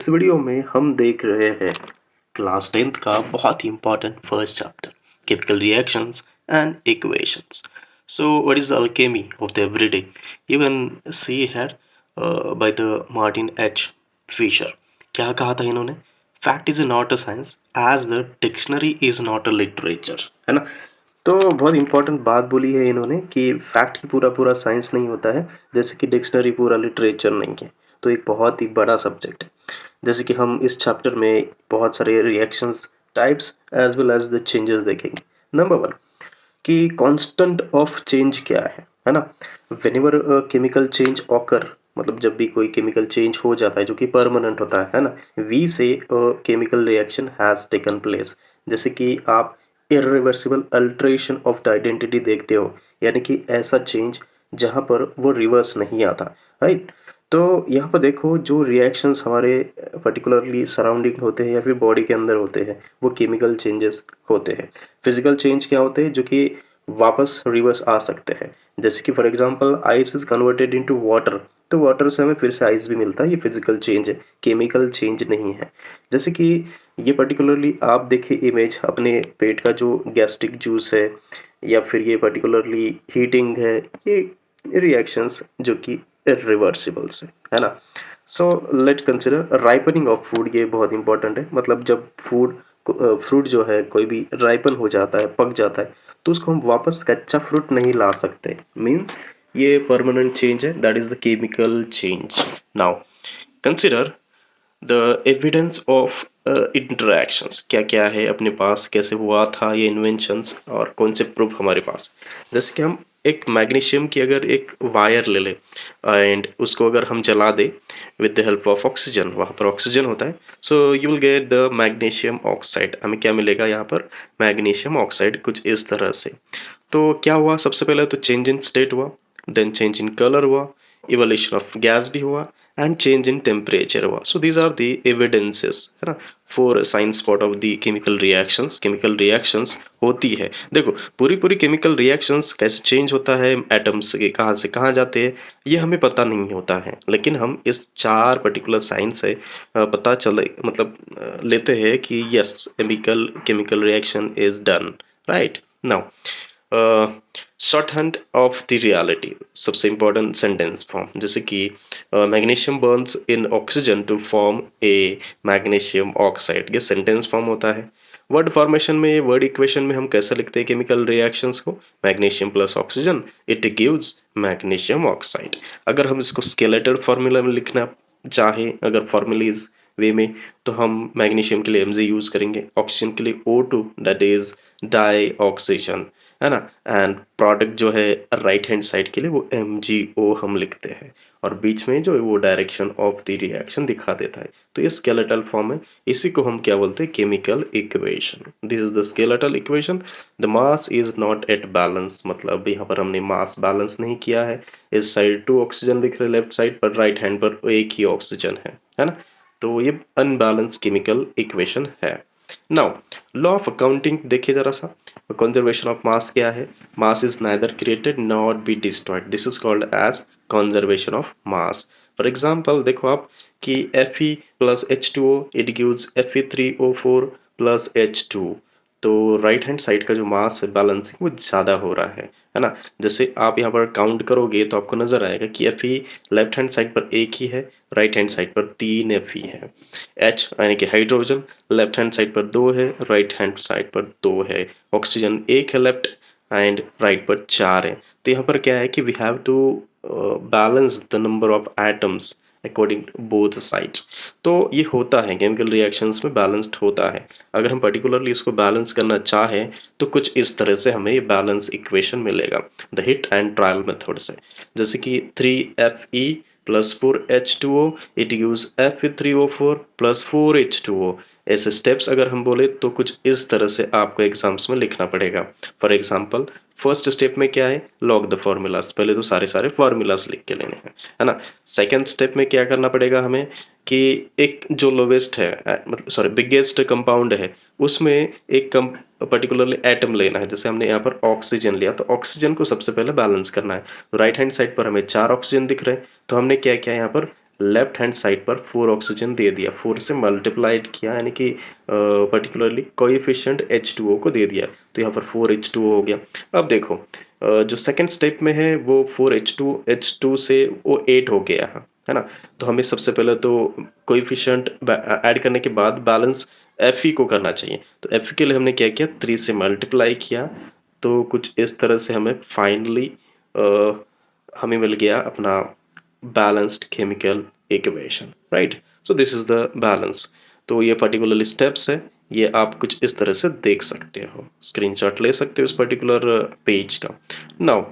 इस वीडियो में हम देख रहे हैं क्लास 10th का बहुत ही important first chapter chemical reactions and equations. So what is the alchemy of the everyday? You can see here by the Martin H. Fisher. क्या कहा था इन्होंने? Fact is not a science as the dictionary is not a literature. है ना? तो बहुत important बात बोली है इन्होंने कि फैक्ट ही पूरा पूरा साइंस नहीं होता है, जैसे कि डिक्शनरी पूरा लिटरेचर नहीं है। तो एक बहुत ही बड़ा सब्जेक्ट है। जैसे कि हम इस चैप्टर में बहुत सारे reactions types as well as the changes देखेंगे। नंबर वन कि कांस्टेंट ऑफ चेंज क्या है ना। व्हेनेवर केमिकल चेंज ऑकर, मतलब जब भी कोई केमिकल चेंज हो जाता है जो कि परमानेंट होता है ना, वी से chemical reaction has taken place. जैसे कि आप irreversible alteration of the identity देखते हो, यानी कि ऐसा चेंज जहाँ पर वो रिवर्स नहीं आता, राइट। तो यहाँ पर देखो जो रिएक्शंस हमारे पर्टिकुलरली सराउंडिंग होते हैं या फिर बॉडी के अंदर होते हैं वो केमिकल चेंजेस होते हैं। फिजिकल चेंज क्या होते हैं जो कि वापस रिवर्स आ सकते हैं, जैसे कि for example ice is converted into water, तो वाटर से हमें फिर से आइस भी मिलता है, ये फिजिकल चेंज है, केमिकल चेंज नहीं है। जैसे कि ये पर्टिकुलरली आप देखिए इमेज, अपने पेट का जो गैस्ट्रिक जूस है या फिर ये पर्टिकुलरली हीटिंग है, ये रिएक्शंस जो कि इरिवर्सिबल्स है ना। So let consider ripening of food, ये बहुत इंपॉर्टेंट है। मतलब जब फ्रूट जो है कोई भी राइपन हो जाता है, पक जाता है, तो उसको हम वापस कच्चा फ्रूट नहीं ला सकते। मीन्स ये परमानेंट चेंज है, that is the chemical change. Now consider the evidence of interactions, क्या क्या है अपने पास, कैसे हुआ था ये इन्वेंशंस और कौन से प्रूफ हमारे पास। जैसे कि हम एक मैग्नीशियम की अगर एक वायर ले लें एंड उसको अगर हम जला दे with the help of oxygen, वहाँ पर ऑक्सीजन होता है, so you will get the magnesium oxide. हमें क्या मिलेगा यहाँ पर? मैग्नीशियम ऑक्साइड, कुछ इस तरह से। तो क्या हुआ? सबसे पहले तो चेंज इन स्टेट हुआ, देन चेंज इन कलर हुआ, इवोल्यूशन ऑफ गैस भी हुआ एंड चेंज इन टेम्परेचर हुआ। So these are the evidences, है ना, for sign spot of the chemical reactions. Chemical reactions होती है, देखो पूरी पूरी केमिकल रिएक्शंस कैसे चेंज होता है, एटम्स के कहाँ से कहाँ जाते हैं ये हमें पता नहीं होता है, लेकिन हम इस चार पर्टिकुलर साइन से पता चले, मतलब लेते हैं कि yes chemical chemical reaction is done, right. Now short hand of the reality, सबसे इंपॉर्टेंट सेंटेंस फॉर्म, जैसे कि magnesium burns in oxygen to form a magnesium oxide, ये सेंटेंस फॉर्म होता है। वर्ड फॉर्मेशन में, वर्ड इक्वेशन में हम कैसे लिखते हैं केमिकल रिएक्शंस को? Magnesium plus oxygen it gives magnesium oxide. अगर हम इसको स्केलेटल फॉर्मूला में लिखना चाहे, अगर फॉर्मूलीज वे में, तो हम मैग्नीशियम के लिए Mg यूज करेंगे, ऑक्सीजन के लिए O2 that is die oxygen, है ना। एंड प्रोडक्ट जो है राइट हैंड साइड के लिए वो MgO हम लिखते हैं, और बीच में जो है वो डायरेक्शन ऑफ द रिएक्शन दिखा देता है। तो ये स्केलेटल फॉर्म है, इसी को हम क्या बोलते हैं? Chemical equation. This is the skeletal equation. The mass is not at balance, मतलब यहाँ पर हमने मास बैलेंस नहीं किया है। इस साइड 2 ऑक्सीजन दिख रहे हैं लेफ्ट साइड पर, राइट हैंड पर एक ही ऑक्सीजन है ना। तो ये अनबैलेंस केमिकल इक्वेशन है। नाउ लॉ ऑफ अकाउंटिंग देखिए जरा सा, कंजर्वेशन ऑफ मास क्या है? Mass is neither created not be destroyed, this is called as conservation of mass. For example देखो आप कि Fe plus H2O it gives Fe3O4 plus H2, तो right hand side का जो मास है बैलेंसिंग वो ज़्यादा हो रहा है ना। जैसे आप यहाँ पर काउंट करोगे तो आपको नजर आएगा कि Fe लेफ्ट हैंड साइड पर एक ही है, राइट हैंड साइड पर 3 Fe है। H यानी कि हाइड्रोजन लेफ्ट हैंड साइड पर 2 है, राइट हैंड साइड पर 2 है। ऑक्सीजन एक है लेफ्ट एंड राइट पर 4 है। तो यहाँ पर क्या है कि we have to balance the number of atoms according to both sides. तो ये होता है केमिकल रिएक्शंस में, बैलेंस्ड होता है। अगर हम पर्टिकुलरली इसको बैलेंस करना चाहें तो कुछ इस तरह से हमें ये बैलेंस इक्वेशन मिलेगा the hit and trial method से। जैसे कि 3Fe plus 4H2O it gives Fe3O4 plus 4H2O। ऐसे स्टेप्स अगर हम बोले तो कुछ इस तरह से आपको एग्जाम्स में लिखना पड़ेगा। फॉर एग्जाम्पल फर्स्ट स्टेप में क्या है? लॉग द फॉर्मूलाज, पहले तो सारे सारे फॉर्मूलाज लिख के लेने हैं, है ना। सेकेंड स्टेप में क्या करना पड़ेगा हमें कि एक जो लोवेस्ट है, मतलब सॉरी बिगेस्ट कंपाउंड है, उसमें एक पर्टिकुलरली एटम लेना है। जैसे हमने यहाँ पर ऑक्सीजन लिया तो ऑक्सीजन को सबसे पहले बैलेंस करना है। राइट हैंड साइड पर हमें 4 ऑक्सीजन दिख रहे हैं, तो हमने क्या किया यहाँ पर लेफ्ट हैंड साइड पर 4 ऑक्सीजन दे दिया, 4 से मल्टीप्लाइड किया, यानी कि पर्टिकुलरली कोएफिशिएंट H2O को दे दिया, तो यहाँ पर 4H2O हो गया। अब देखो जो सेकंड स्टेप में है वो 4H2 से वो 8 हो गया है ना। तो हमें सबसे पहले तो कोएफिशिएंट ऐड करने के बाद बैलेंस Fe को करना चाहिए। तो Fe के लिए हमने क्या किया, 3 से मल्टीप्लाई किया, तो कुछ इस तरह से हमें फाइनली हमें मिल गया अपना balanced chemical equation, right. So this is the balance. तो ये पर्टिकुलर स्टेप्स है, ये आप कुछ इस तरह से देख सकते हो, स्क्रीनशॉट ले सकते हो इस पर्टिकुलर पेज का। Now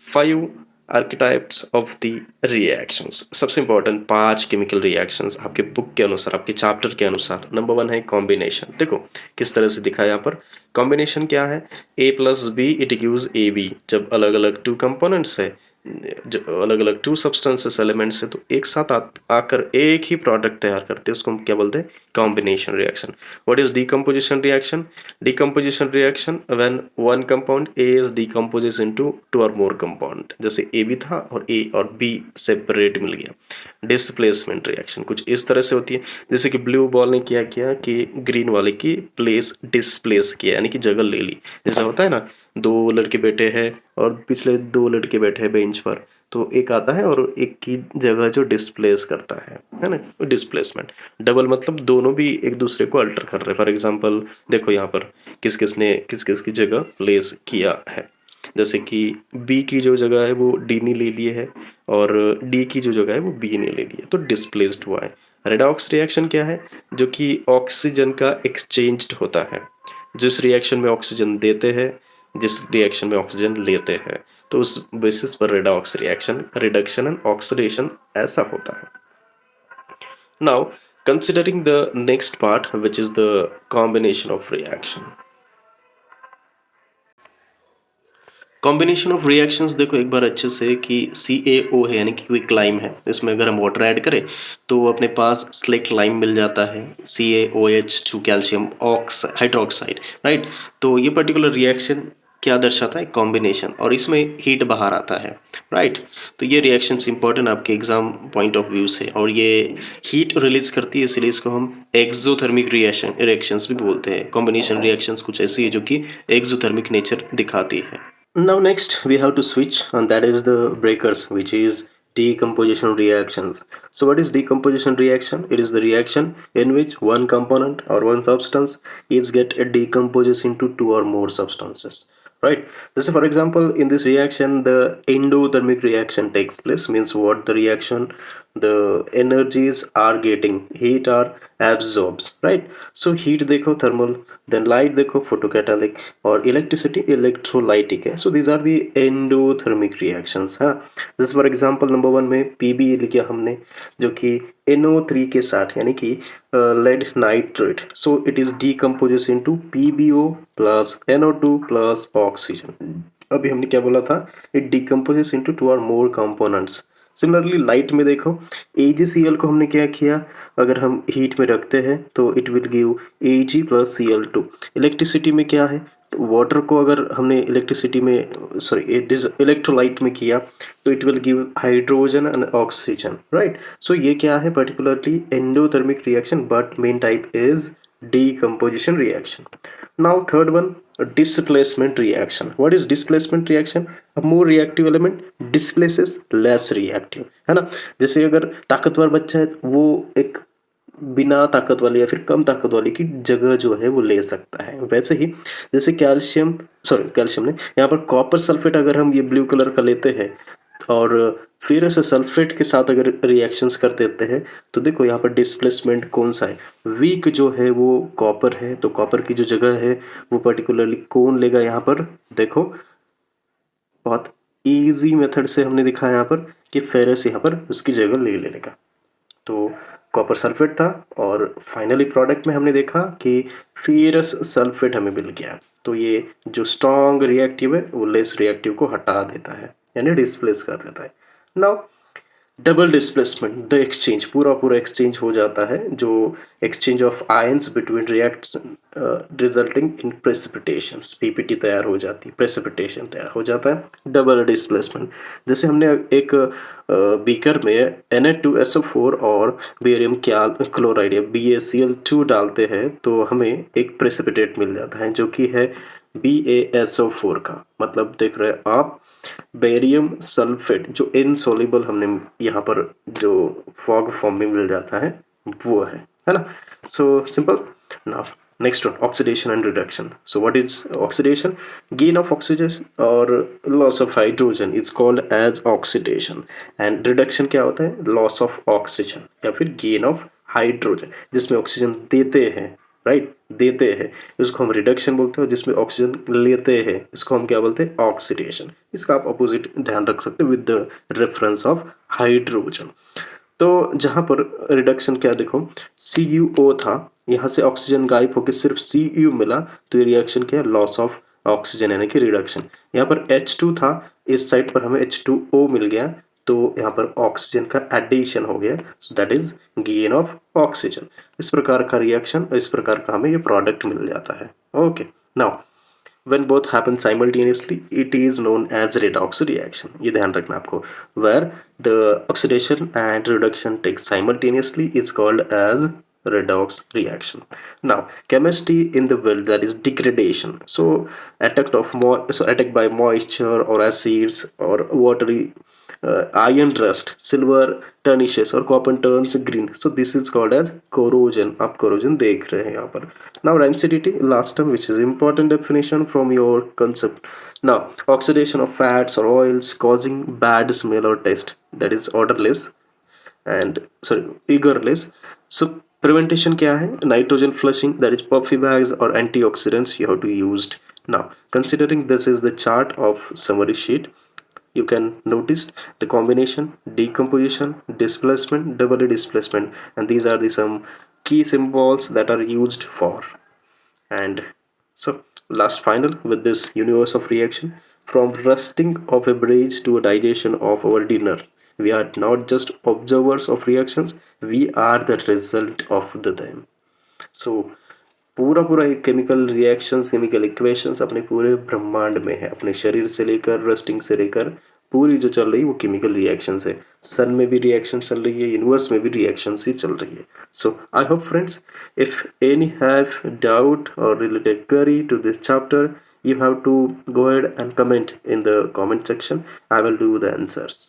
5 archetypes of the reactions, सबसे इंपॉर्टेंट 5 केमिकल रिएक्शंस आपके बुक के अनुसार, आपके चैप्टर के अनुसार। नंबर 1 है कॉम्बिनेशन। देखो किस तरह से दिखा है यहाँ पर। कॉम्बिनेशन क्या है, A plus B it gives AB। जब अलग अलग 2 कंपोनेंट्स है, जो अलग अलग 2 सब्सटेंसेस एलिमेंट्स है, तो एक साथ आकर एक ही प्रोडक्ट तैयार करते हैं, उसको हम क्या बोलते हैं, combination reaction. What is decomposition reaction? Decomposition reaction when one compound A is decomposes into 2 और मोर कंपाउंड, जैसे A भी था और A और B सेपरेट मिल गया। डिस्प्लेसमेंट रिएक्शन कुछ इस तरह से होती है, जैसे कि ब्लू बॉल ने क्या किया कि ग्रीन वाले की प्लेस डिस्प्लेस किया, यानी कि जगह ले ली। जैसा होता है ना, 2 लड़के बैठे हैं और पिछले 2 लड़के बैठे हैं बेंच पर, तो एक आता है और एक की जगह जो डिस्प्लेस करता है ना, डिस्प्लेसमेंट। डबल मतलब दोनों भी एक दूसरे को अल्टर कर रहे हैं। फॉर एग्जांपल देखो यहाँ पर किस किस ने किस किस की जगह प्लेस किया है, जैसे कि बी की जो जगह है वो डी ने ले ली है और डी की जो जगह है वो बी ने ले ली है, तो डिस्प्लेस्ड हुआ है। रेडॉक्स रिएक्शन क्या है, जो कि ऑक्सीजन का एक्सचेंज्ड होता है। जिस रिएक्शन में ऑक्सीजन देते हैं, जिस रिएक्शन में ऑक्सीजन लेते हैं, तो उस बेसिस पर redox reaction, reduction and oxidation ऐसा होता है। Now considering the next part which is the combination of reaction. Combination of reactions देखो एक बार अच्छे से कि CaO है, यानी कि क्विक लाइम है, इसमें अगर हम वाटर ऐड करें तो अपने पास स्लेक्ट लाइम मिल जाता है, CaOH2 calcium aux hydroxide, right. तो ये पर्टिकुलर रिएक्शन क्या दर्शाता है, कॉम्बिनेशन, और इसमें हीट बाहर आता है, राइट। तो ये रिएक्शंस इंपॉर्टेंट आपके एग्जाम पॉइंट ऑफ व्यू से, और ये हीट रिलीज करती है, इसलिए इसको हम एक्सोथर्मिक रिएक्शंस भी बोलते हैं। कॉम्बिनेशन रिएक्शंस कुछ ऐसी है जो कि एक्सोथर्मिक नेचर दिखाती है। Now next we have to switch, and that is the breakers, which is decomposition reactions. So what is decomposition reaction? It is the reaction in which one component or one substance is get decomposes into 2 or more substances, right? This is, for example, in this reaction the endothermic reaction takes place, means what the reaction, the energies are getting, heat are absorbs, right? So heat देखो thermal, then light देखो photocatalytic, और electricity electrolytic है। So these are the endothermic reactions, हाँ। जैसे for example number 1 में Pb लिखा हमने, जो कि NO3 के साथ, यानी कि lead nitrate, so it is decomposes into PbO plus NO2 plus oxygen। अभी हमने क्या बोला था, it decomposes into 2 or more components। Similarly light में देखो AgCl को हमने क्या किया, अगर हम हीट में रखते हैं तो it will give Ag plus Cl2। Electricity में क्या है, वाटर को अगर हमने इलेक्ट्रिसिटी में सॉरी इलेक्ट्रोलाइट में किया तो it will give hydrogen and oxygen, right. So ये क्या है, particularly endothermic reaction, but main type is decomposition reaction. Now third one, displacement reaction. What is displacement reaction? A more reactive element displaces less reactive, है ना। जैसे अगर ताकतवर बच्चा है वो एक बिना ताकत वाली या फिर कम ताकत वाली की जगह जो है वो ले सकता है। वैसे ही जैसे कैल्शियम ने यहाँ पर कॉपर सल्फेट अगर हम ये ब्लू कलर का लेते हैं और फिर ऐसे सल्फेट के साथ अगर रिएक्शंस कर देते हैं तो देखो यहाँ पर डिस्प्लेसमेंट कौन सा है, वीक जो है वो कॉपर है, तो कॉपर की जो जगह है वो पर्टिकुलरली कौन लेगा, यहाँ पर देखो बहुत इजी मेथड से हमने दिखाया यहाँ पर कि फेरस यहाँ पर उसकी जगह ले लेगा। तो कॉपर सल्फेट था और फाइनली प्रोडक्ट में हमने देखा कि फेरस सल्फेट हमें मिल गया। तो ये जो स्ट्रॉन्ग रिएक्टिव है वो लेस रिएक्टिव को हटा देता है, यानी डिस्प्लेस कर देता है। Now double displacement the exchange, पूरा पूरा एक्सचेंज हो जाता है, जो exchange of ions between reacts resulting in precipitation, PPT तैयार हो जाती है, प्रेसिपिटेशन तैयार हो जाता है, डबल डिस्प्लेसमेंट। जैसे हमने एक बीकर में Na2SO4 और बेरियम क्लोराइड या BaCl2 डालते हैं तो हमें एक प्रेसिपिटेट मिल जाता है जो कि है BaSO4 का, मतलब देख रहे हैं आप, बेरियम सल्फेट जो इनसॉल्युबल हमने यहाँ पर जो फॉग फॉर्म में मिल जाता है वो है ना। So simple. Now next one, oxidation and reduction. So what is oxidation? Gain of oxygen और loss of hydrogen is called as oxidation. And reduction क्या होता है? लॉस ऑफ ऑक्सीजन या फिर गेन ऑफ हाइड्रोजन, जिसमें ऑक्सीजन देते हैं, right, देते हैं, इसको हम रिडक्शन बोलते हैं। जिसमें ऑक्सीजन लेते हैं इसको हम क्या बोलते हैं? ऑक्सीडेशन। इसका आप अपोजिट ध्यान रख सकते हैं with the reference of hydrogen. तो जहां पर रिडक्शन क्या, देखो CuO था, यहाँ से ऑक्सीजन गायब होकर सिर्फ Cu मिला, तो ये रिएक्शन क्या है? लॉस ऑफ ऑक्सीजन यानी कि रिडक्शन। यहाँ पर H2 था, इस साइड पर हमें H2O मिल गया, तो यहाँ पर ऑक्सीजन का एडिशन हो गया, so that is gain of oxygen. इस प्रकार का रिएक्शन, इस प्रकार का हमें ये प्रोडक्ट मिल जाता है। Okay, now when both happen simultaneously it is known as redox reaction। ये ध्यान रखना आपको, where the oxidation and reduction takes simultaneously is called as redox reaction। now chemistry in the well, that is degradation, so attack by moisture or acids or watery iron rust, silver tarnishes or copper turns green, so this is called as corrosion। आप corrosion देख रहे हैं यहाँ पर। now rancidity, last term, which is important definition from your concept। now oxidation of fats or oils causing bad smell or taste, that is odorless and sorry eagerless। so prevention क्या है? nitrogen flushing, that is puffy bags or antioxidants you have to used। now considering this is the chart of summary sheet, you can notice the combination, decomposition, displacement, double displacement, and these are the some key symbols that are used for। and so last final with this universe of reaction, from rusting of a bridge to a digestion of our dinner, we are not just observers of reactions, we are the result of the them। so पूरा पूरा एक chemical reactions, chemical equations अपने पूरे ब्रह्मांड में है, अपने शरीर से लेकर रस्टिंग से लेकर पूरी जो चल रही है वो केमिकल रिएक्शंस है। सन में भी रिएक्शन चल रही है, यूनिवर्स में भी रिएक्शंस ही चल रही है। So I hope friends, if any have doubt और related query to this chapter, you have to go ahead and comment in the comment section, I will do the answers।